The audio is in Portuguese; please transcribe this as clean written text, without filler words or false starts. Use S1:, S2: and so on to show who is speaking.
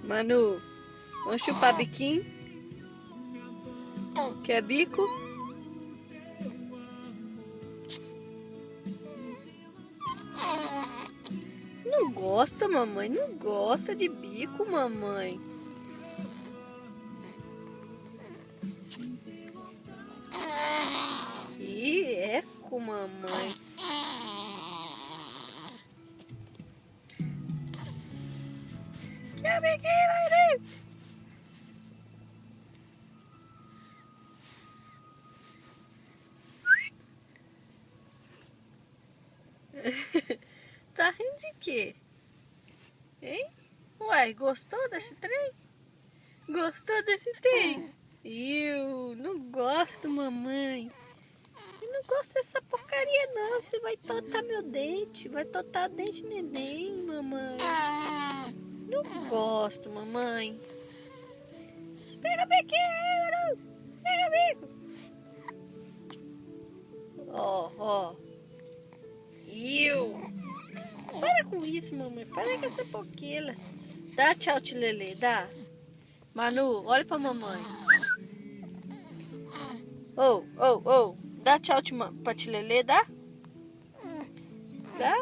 S1: Manu, vamos chupar biquinho? Quer bico? Não gosta, mamãe? Não gosta de bico, mamãe? Ih, eco, mamãe. Quer biquinho, Maria? Tá rindo de quê? Hein? Uai, gostou desse trem? Gostou desse trem? Eu não gosto, mamãe. Eu não gosto dessa porcaria não. Você vai totar meu dente. Vai totar o dente neném, mamãe. Não gosto, mamãe. Pega pequeno. Pega bico. Ó. Para com isso, mamãe. Para com essa poquela. Dá tchau, Tilelê. Dá. Manu, olha pra mamãe. Oh. Dá tchau pra Tilelê, dá? Dá?